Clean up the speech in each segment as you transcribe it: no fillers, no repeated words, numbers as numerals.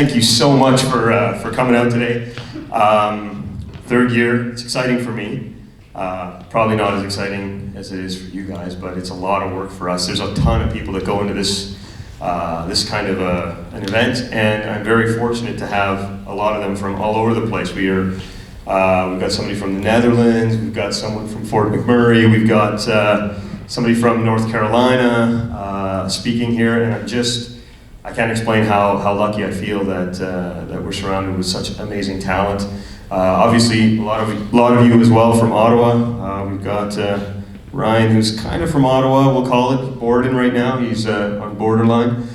Thank you so much for coming out today. Third year, it's exciting for me. Probably not as exciting as it is for you guys, but it's a lot of work for us. There's a ton of people that go into this this kind of an event, and I'm very fortunate to have a lot of them from all over the place. We've got somebody from the Netherlands, we've got someone from Fort McMurray, we've got somebody from North Carolina speaking here, and I can't explain how lucky I feel that we're surrounded with such amazing talent. Obviously, a lot of you as well from Ottawa. We've got Ryan, who's kind of from Ottawa, we'll call it, Borden right now. He's on borderline.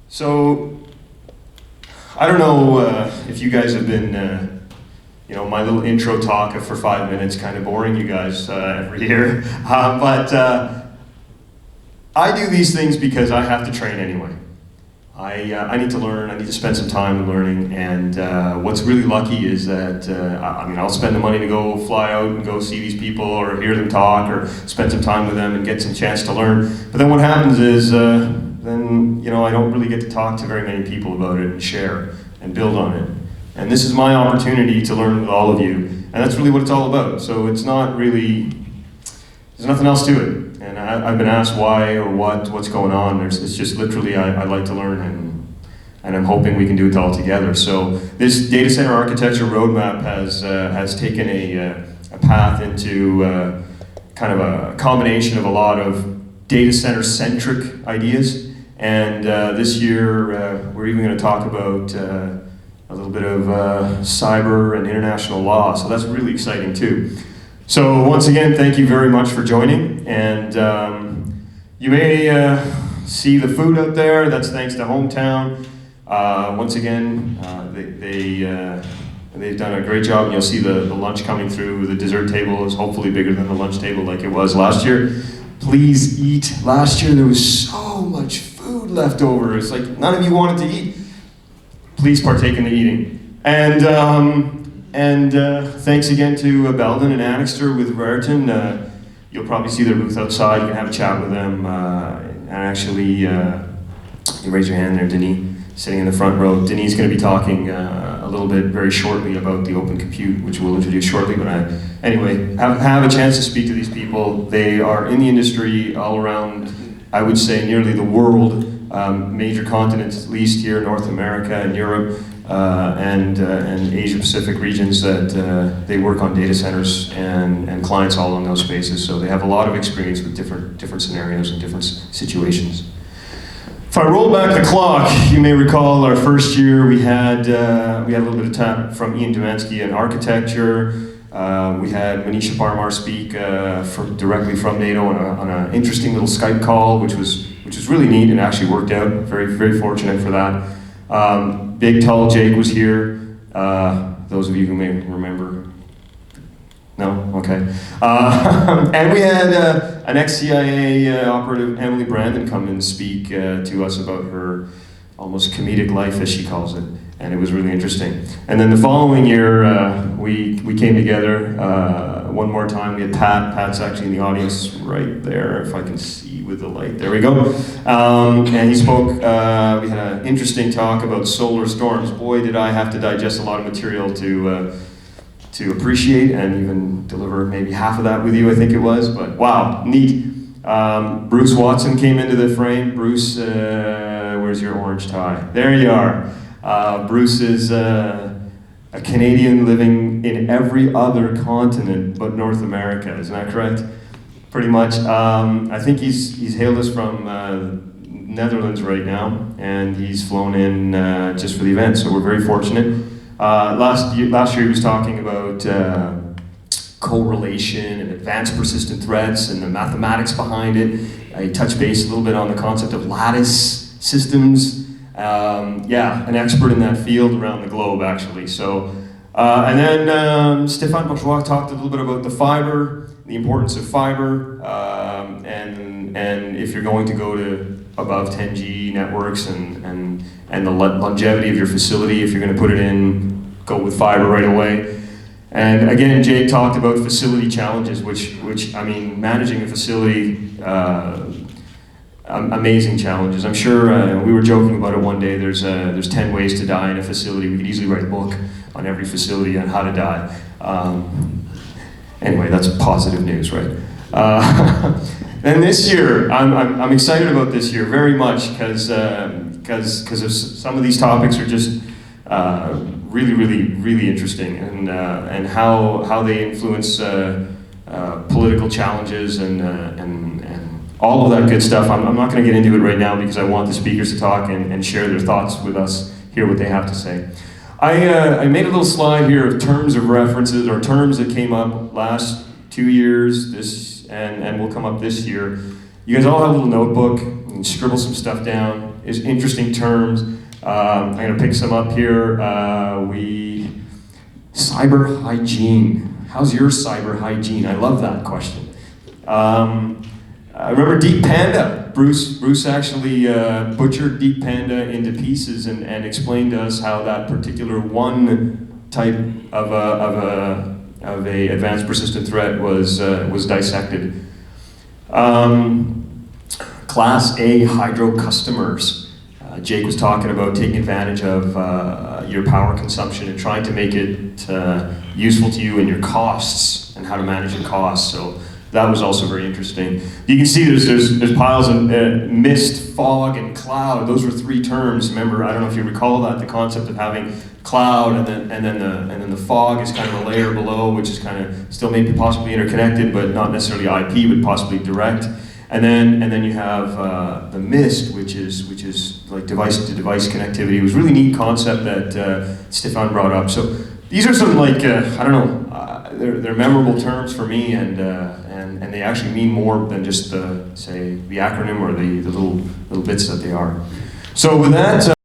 So, I don't know if you guys have been, my little intro talk for 5 minutes, kind of boring you guys every year. But I do these things because I have to train anyway. I need to learn, I need to spend some time learning, and what's really lucky is that, I'll spend the money to go fly out and go see these people or hear them talk or spend some time with them and get some chance to learn. But then what happens is, I don't really get to talk to very many people about it and share and build on it. And this is my opportunity to learn with all of you, and that's really what it's all about. So it's not really, there's nothing else to it. And I've been asked why or what's going on. It's just literally I like to learn, and I'm hoping we can do it all together. So this data center architecture roadmap has taken a path into kind of a combination of a lot of data center centric ideas. And this year we're even going to talk about a little bit of cyber and international law. So that's really exciting too. So once again, thank you very much for joining, and you may see the food out there. That's thanks to Hometown. Once again, they've done a great job, and you'll see the lunch coming through. The dessert table is hopefully bigger than the lunch table like it was last year. Please eat. Last year there was so much food left over. It's like none of you wanted to eat. Please partake in the eating. And thanks again to Belden and Annixter with Raritan. You'll probably see their booth outside. You can have a chat with them. And actually, you raise your hand there, Denis, sitting in the front row. Denis is going to be talking a little bit very shortly about the open compute, which we'll introduce shortly. But anyway, have a chance to speak to these people. They are in the industry all around, I would say, nearly the world, major continents, at least here, North America and Europe. And Asia Pacific regions that they work on data centers and clients all in those spaces. So they have a lot of experience with different scenarios and different situations. If I roll back the clock, you may recall our first year we had a little bit of time from Ian Dumansky in architecture. We had Manisha Parmar speak directly from NATO on an interesting little Skype call, which was really neat and actually worked out. Very, very fortunate for that. Big Tall Jake was here. Those of you who may remember. No? Okay. And we had an ex-CIA operative, Emily Brandon, come and speak to us about her almost comedic life, as she calls it. And it was really interesting. And then the following year, we came together one more time. We had Pat. Pat's actually in the audience right there, if I can see with the light. There we go. And he spoke, we had an interesting talk about solar storms. Boy, did I have to digest a lot of material to appreciate and even deliver maybe half of that with you, I think it was. But wow, neat. Bruce Watson came into the frame. Bruce, where's your orange tie? There you are. Bruce is a Canadian living in every other continent but North America, isn't that correct? Pretty much. I think he's hailed us from Netherlands right now, and he's flown in just for the event, so we're very fortunate. Last year he was talking about correlation and advanced persistent threats and the mathematics behind it. He touched base a little bit on the concept of lattice systems. An expert in that field around the globe, actually. So, and then Stéphane Bourgeois talked a little bit about the fiber, the importance of fiber, and if you're going to go to above 10G networks and the longevity of your facility, if you're going to put it in, go with fiber right away. And again, Jake talked about facility challenges, which I mean, managing a facility amazing challenges. I'm sure we were joking about it one day. There's 10 ways to die in a facility. We could easily write a book on every facility on how to die. Anyway, that's positive news, right? And this year, I'm excited about this year very much because some of these topics are just really interesting, and how they influence political challenges and all of that good stuff. I'm not going to get into it right now because I want the speakers to talk and share their thoughts with us, hear what they have to say. I made a little slide here of terms of references, or terms that came up last 2 years, and will come up this year. You guys all have a little notebook and scribble some stuff down. It's interesting terms. I'm going to pick some up here. Cyber hygiene. How's your cyber hygiene? I love that question. I remember Deep Panda. Bruce actually butchered Deep Panda into pieces and explained to us how that particular one type of a advanced persistent threat was dissected. Class A hydro customers. Jake was talking about taking advantage of your power consumption and trying to make it useful to you in your costs and how to manage your costs. So that was also very interesting. You can see there's piles of mist, fog, and cloud. Those were 3 terms. Remember, I don't know if you recall that, the concept of having cloud and then the fog is kind of a layer below, which is kind of still maybe possibly interconnected, but not necessarily IP, but possibly direct. And then you have the mist, which is like device-to-device connectivity. It was a really neat concept that Stefan brought up. So these are some, like, I don't know, they're memorable terms for me, and they actually mean more than just say the acronym or the little bits that they are. So with that.